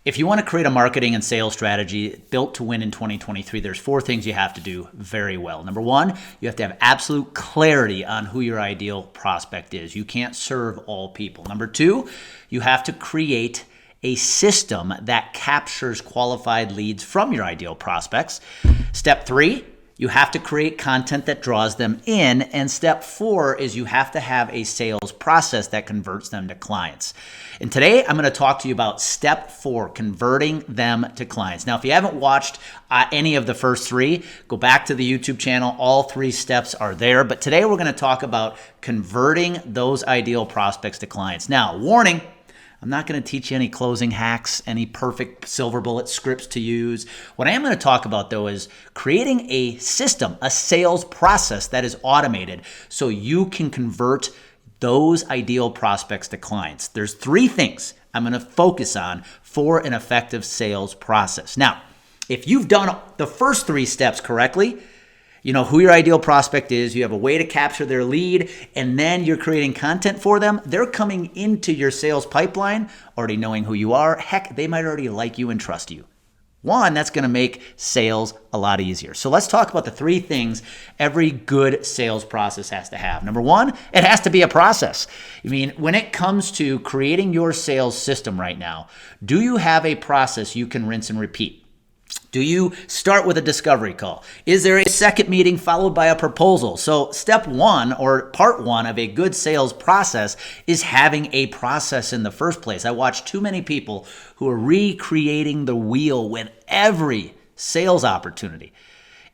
If you want to create a marketing and sales strategy built to win in 2023, there's 4 things you have to do very well. Number 1, you have to have absolute clarity on who your ideal prospect is. You can't serve all people. Number 2, you have to create a system that captures qualified leads from your ideal prospects. Step 3, you have to create content that draws them in. And step 4 is you have to have a sales process that converts them to clients. And today I'm going to talk to you about step 4, converting them to clients. Now, if you haven't watched any of the first 3, go back to the YouTube channel. All 3 steps are there. But today we're going to talk about converting those ideal prospects to clients. Now, warning, I'm not going to teach you any closing hacks, any perfect silver bullet scripts to use. What I am going to talk about, though, is creating a system, a sales process that is automated so you can convert those ideal prospects to clients. There's 3 things I'm going to focus on for an effective sales process. Now, if you've done the first 3 steps correctly, you know who your ideal prospect is, you have a way to capture their lead, and then you're creating content for them. They're coming into your sales pipeline already knowing who you are. Heck, they might already like you and trust you. 1, that's going to make sales a lot easier. So let's talk about the 3 things every good sales process has to have. Number 1, it has to be a process. I mean, when it comes to creating your sales system right now, do you have a process you can rinse and repeat? Do you start with a discovery call? Is there a second meeting followed by a proposal? So step 1 or part 1 of a good sales process is having a process in the first place. I watch too many people who are recreating the wheel with every sales opportunity.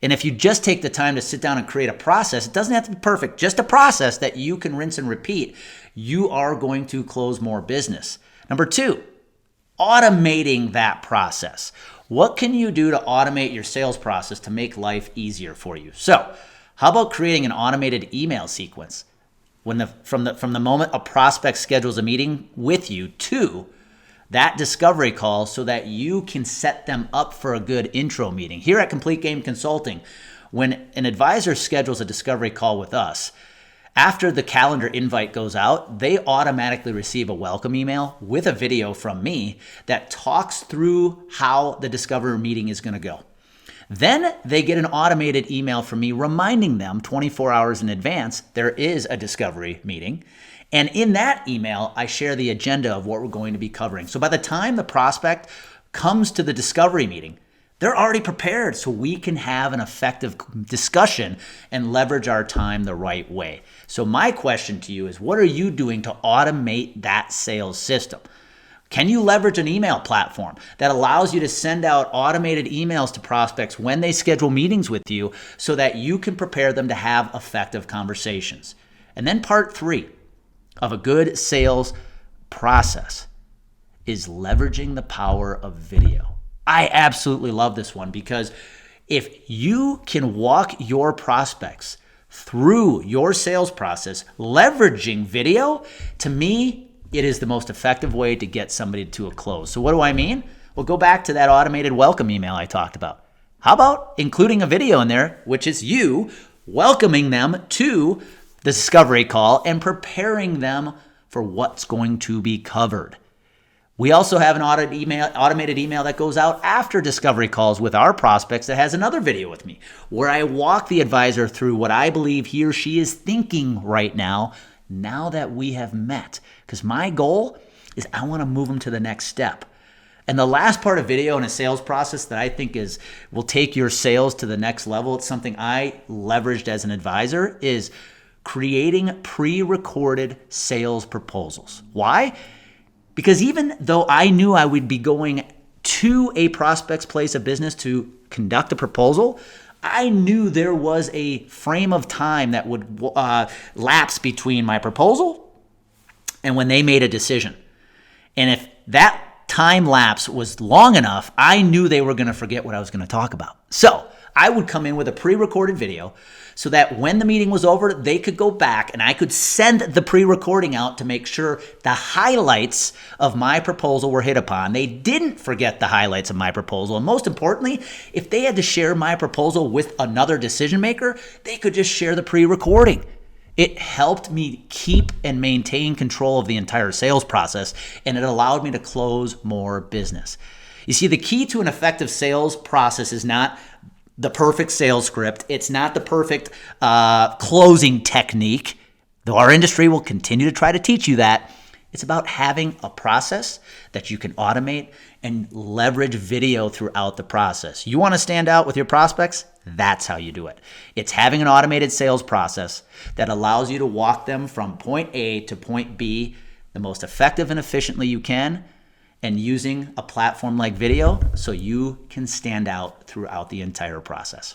And if you just take the time to sit down and create a process, it doesn't have to be perfect, just a process that you can rinse and repeat, you are going to close more business. Number 2, automating that process. What can you do to automate your sales process to make life easier for you? So, how about creating an automated email sequence from the moment a prospect schedules a meeting with you to that discovery call so that you can set them up for a good intro meeting? Here at Complete Game Consulting, when an advisor schedules a discovery call with us, after the calendar invite goes out, they automatically receive a welcome email with a video from me that talks through how the discovery meeting is going to go. Then they get an automated email from me reminding them 24 hours in advance there is a discovery meeting. And in that email, I share the agenda of what we're going to be covering. So by the time the prospect comes to the discovery meeting, they're already prepared so we can have an effective discussion and leverage our time the right way. So my question to you is, what are you doing to automate that sales system? Can you leverage an email platform that allows you to send out automated emails to prospects when they schedule meetings with you so that you can prepare them to have effective conversations? And then part 3 of a good sales process is leveraging the power of video. I absolutely love this one because if you can walk your prospects through your sales process, leveraging video, to me, it is the most effective way to get somebody to a close. So what do I mean? Well, go back to that automated welcome email I talked about. How about including a video in there, which is you welcoming them to the discovery call and preparing them for what's going to be covered. We also have an automated email that goes out after discovery calls with our prospects that has another video with me where I walk the advisor through what I believe he or she is thinking right now that we have met. Because my goal is I want to move them to the next step. And the last part of video in a sales process that I think will take your sales to the next level, it's something I leveraged as an advisor, is creating pre-recorded sales proposals. Why? Because even though I knew I would be going to a prospect's place of business to conduct a proposal, I knew there was a frame of time that would lapse between my proposal and when they made a decision. And if that time lapse was long enough, I knew they were going to forget what I was going to talk about. So I would come in with a pre-recorded video so that when the meeting was over, they could go back and I could send the pre-recording out to make sure the highlights of my proposal were hit upon. They didn't forget the highlights of my proposal. And most importantly, if they had to share my proposal with another decision maker, they could just share the pre-recording. It helped me keep and maintain control of the entire sales process, and it allowed me to close more business. You see, the key to an effective sales process is not the perfect sales script. It's not the perfect closing technique, though our industry will continue to try to teach you that. It's about having a process that you can automate and leverage video throughout the process. You want to stand out with your prospects? That's how you do it. It's having an automated sales process that allows you to walk them from point A to point B the most effective and efficiently you can, and using a platform like video so you can stand out throughout the entire process.